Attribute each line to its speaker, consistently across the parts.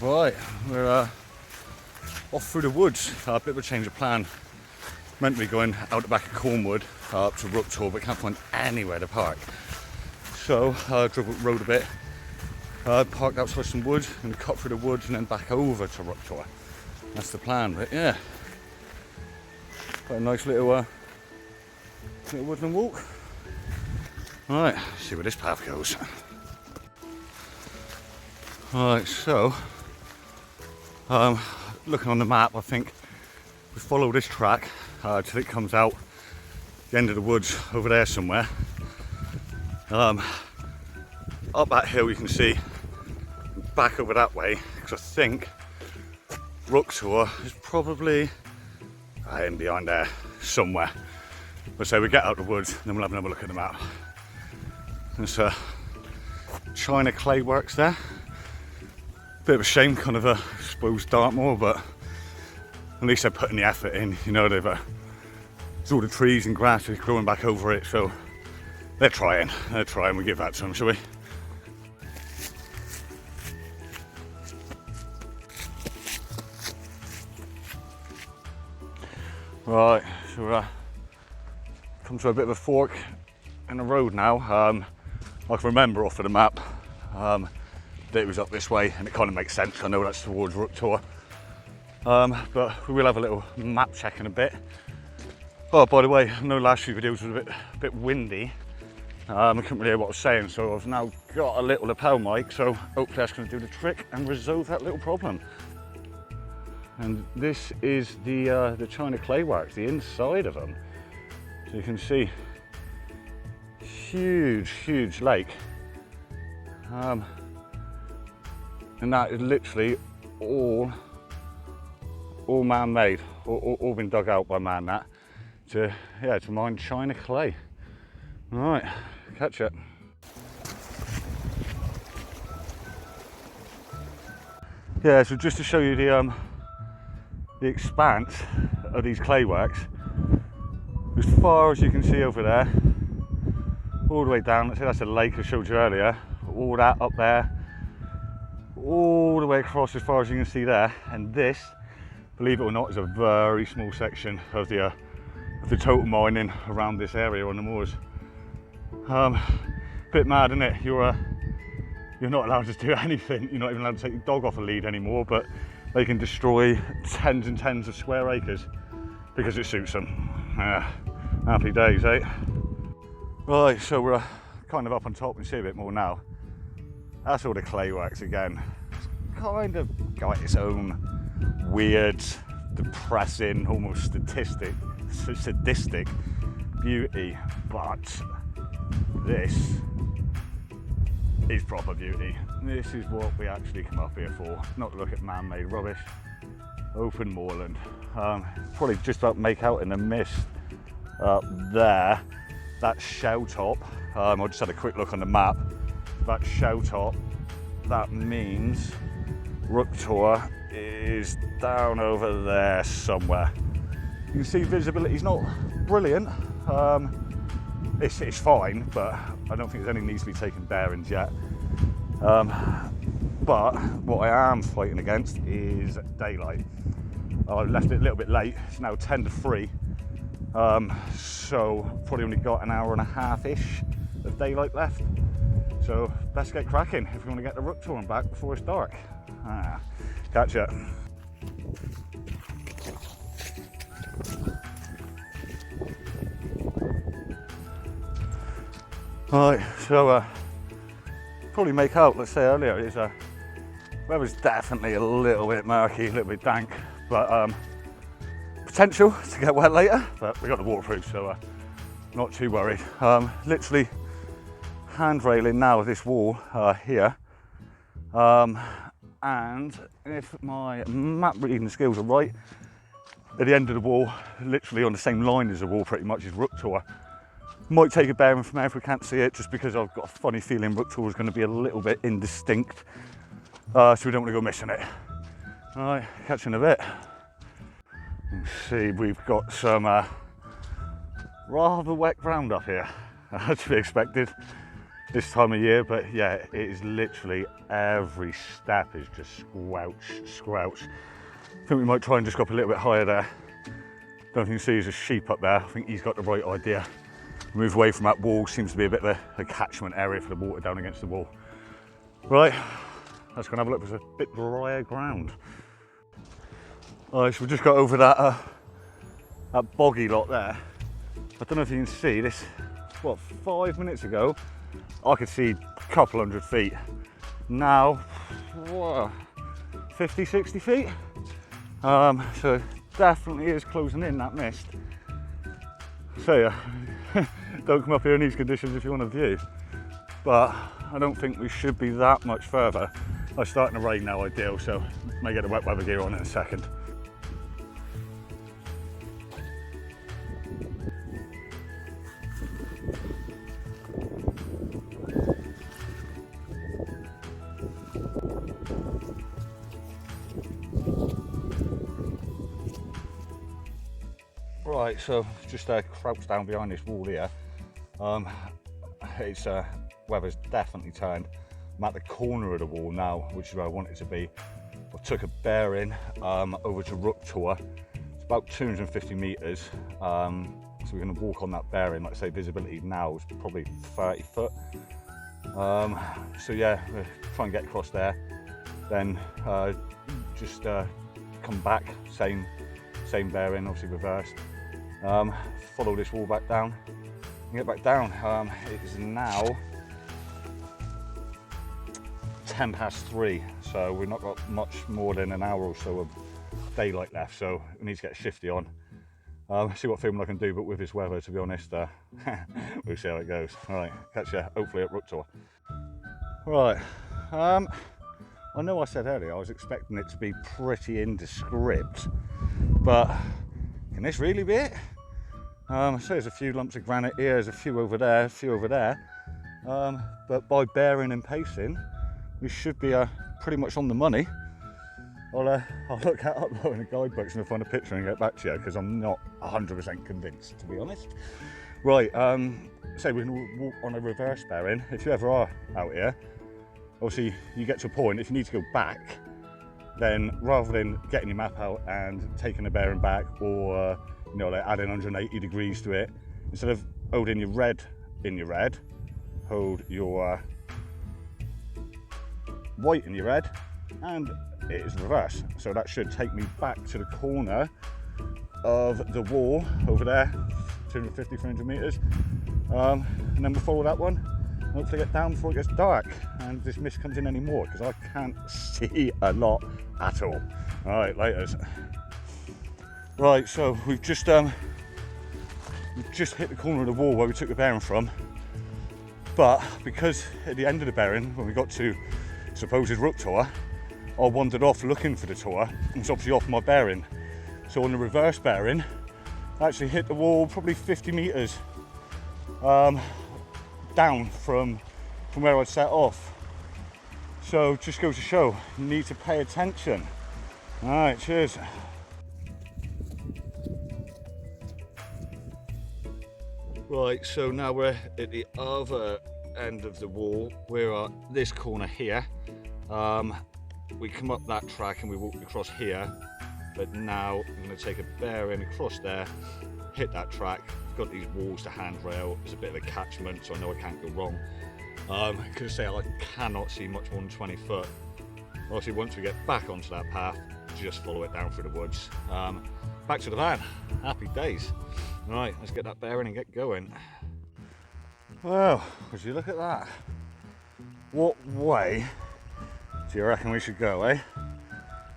Speaker 1: Right, we're off through the woods. A bit of a change of plan. Meant to be going out the back of Cornwood up to Rook Tor, but can't find anywhere to park. So drove up the road a bit, parked outside some woods and cut through the woods and then back over to Rook Tor. That's the plan, but yeah. Got a nice little woodland walk. Right, see where this path goes. Right, so looking on the map, I think we follow this track till it comes out the end of the woods over there somewhere. Up that hill you can see, back over that way, because I think Rook Tor is probably in behind there somewhere. But so we get out the woods, then we'll have another look at the map. There's China clay works there. Bit of a shame, kind of I suppose Dartmoor, but at least they're putting the effort in. You know, they've it's all the trees and grass is growing back over it, so they're trying. We give that to them, shall we? Right, so we're come to a bit of a fork in the road now. I can remember off of the map that it was up this way, and it kind of makes sense. I know that's towards Rook Tor, but we will have a little map check in a bit. Oh, by the way, I know last few videos was a bit windy. I couldn't really hear what I was saying, so I've now got a little lapel mic, so hopefully that's going to do the trick and resolve that little problem. And this is the China clay works, the inside of them. So you can see, huge lake. And that is literally all man-made, all been dug out by man, that to mine China clay. All right, catch it. Yeah, so just to show you the expanse of these clay works, as far as you can see over there, all the way down. Let's say that's the lake I showed you earlier. All that up there, all the way across as far as you can see there. And this, believe it or not, is a very small section of the total mining around this area on the moors. Bit mad, isn't it? You're not allowed to do anything. You're not even allowed to take your dog off a lead anymore, but they can destroy tens and tens of square acres because it suits them. Happy days, eh? Right, so we're kind of up on top and see a bit more now. That's all the clay works again. It's kind of got its own weird, depressing, almost sadistic beauty, but this is proper beauty. This is what we actually come up here for, not to look at man-made rubbish. Open moorland. Probably just about make out in the mist up there. That shell top, I just had a quick look on the map. That shell top, that means Rook Tor is down over there somewhere. You can see visibility's not brilliant. It's fine, but I don't think there's any needs to be taken bearings yet. But what I am fighting against is daylight. I left it a little bit late. It's now 10 to 3. So probably only got an hour and a half-ish of daylight left. So let's get cracking if we want to get the Rook Tor back before it's dark. Catch ya. Right, so probably make out, let's say earlier, is weather's definitely a little bit murky, a little bit dank, but potential to get wet later, but we got the waterproof, so not too worried. Literally handrailing now this wall here, and if my map reading skills are right, at the end of the wall, literally on the same line as the wall pretty much, is Rook Tor. Might take a bearing from there if we can't see it, just because I've got a funny feeling Rook Tor is going to be a little bit indistinct, so we don't want to go missing it. All right, catch you in a bit. You can see we've got some rather wet ground up here, to be expected. this time of year, but yeah, it is literally every step is just squelch. I think we might try and just go up a little bit higher there. Don't think you can see there's a sheep up there. I think he's got the right idea. Move away from that wall, seems to be a bit of a catchment area for the water down against the wall. Right, let's go and have a look. There's a bit drier ground. All right, so we just got over that boggy lot there. I don't know if you can see this, what, 5 minutes ago, I could see a couple 100 feet. Now, whoa, 50, 60 feet. So definitely is closing in, that mist. So yeah, don't come up here in these conditions if you want a view. But I don't think we should be that much further. It's starting to rain now, ideal, so may get the wet weather gear on in a second. Right, so just crouched down behind this wall here. It's weather's definitely turned. I'm at the corner of the wall now, which is where I wanted to be. I took a bearing over to Rook Tor. It's about 250 meters. So we're going to walk on that bearing. Like I say, visibility now is probably 30 foot. So yeah, we'll try and get across there. Then just come back, same bearing, obviously reversed. Follow this wall back down and get back down. It is now 3:10, so we've not got much more than an hour or so of daylight left, so we need to get shifty on. See what filming I can do, but with this weather, to be honest, we'll see how it goes. All right, catch you hopefully at Rook Tor. Right, I know I said earlier I was expecting it to be pretty indescript, but can this really be it? So there's a few lumps of granite here, there's a few over there, a few over there. But by bearing and pacing, we should be pretty much on the money. I'll look that up in the guidebooks and I'll find a picture and get back to you, because I'm not 100% convinced, to be honest. Right, so we're going to walk on a reverse bearing. If you ever are out here, obviously you get to a point, if you need to go back, then rather than getting your map out and taking the bearing back, or you know, like adding 180 degrees to it, instead of holding your red in your red, hold your white in your red, and it is reverse. So that should take me back to the corner of the wall over there, 250, 300 meters, and then we'll follow that one. Hopefully get down before it gets dark and this mist comes in anymore, because I can't see a lot at all. All right, laters. Right, so we've just hit the corner of the wall where we took the bearing from, but because at the end of the bearing, when we got to supposed Rook Tor, I wandered off looking for the Tor, and it's obviously off my bearing. So on the reverse bearing, I actually hit the wall probably 50 meters down from where I'd set off. So just goes to show, you need to pay attention. All right, cheers. Right, so now we're at the other end of the wall. We're at this corner here. We come up that track and we walk across here, but now I'm going to take a bearing across there, hit that track. Got these walls to handrail. There's a bit of a catchment, so I know I can't go wrong. Because I say I cannot see much more than 20 foot. Obviously, once we get back onto that path, just follow it down through the woods. Back to the van. Happy days. All right, let's get that bearing and get going. Well, would you look at that? What way do you reckon we should go, eh?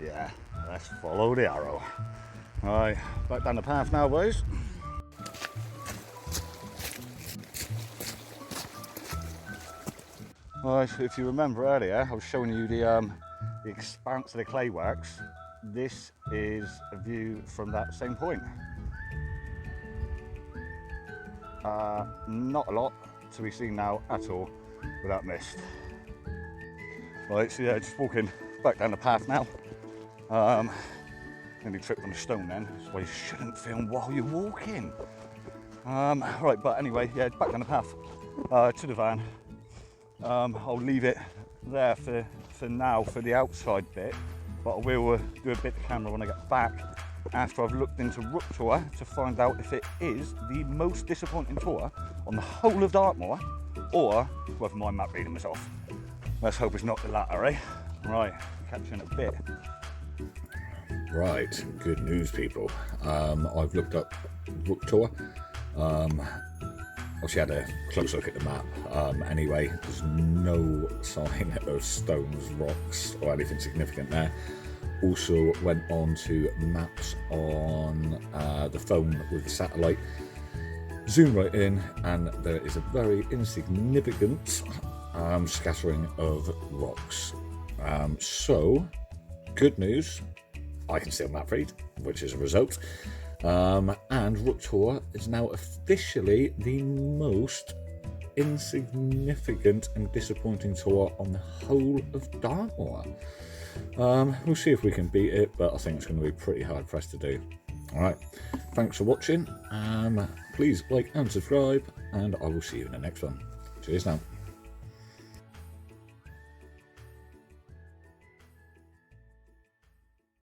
Speaker 1: Yeah, let's follow the arrow. All right, back down the path now, boys. Right, so if you remember earlier, I was showing you the expanse of the clay works. This is a view from that same point. Not a lot to be seen now at all without mist. Right, so yeah, just walking back down the path now. Nearly tripped on a stone then, that's why you shouldn't film while you're walking. Right, but anyway, yeah, back down the path to the van. I'll leave it there for now for the outside bit, but I will do a bit of camera when I get back after I've looked into Rook Tor to find out if it is the most disappointing tour on the whole of Dartmoor, or whether my map reading was off. Let's hope it's not the latter, eh? Right, catch you in a bit.
Speaker 2: Right, good news, people. I've looked up Rook Tor. Obviously had a close look at the map. Anyway, there's no sign of stones, rocks or anything significant there. Also went on to maps on the phone with the satellite, zoom right in, and there is a very insignificant scattering of rocks. So, good news, I can still map read, which is a result. And Rook Tor is now officially the most insignificant and disappointing tour on the whole of Dartmoor. We'll see if we can beat it, but I think it's going to be pretty hard pressed to do. Alright, thanks for watching. Please like and subscribe, and I will see you in the next one. Cheers now.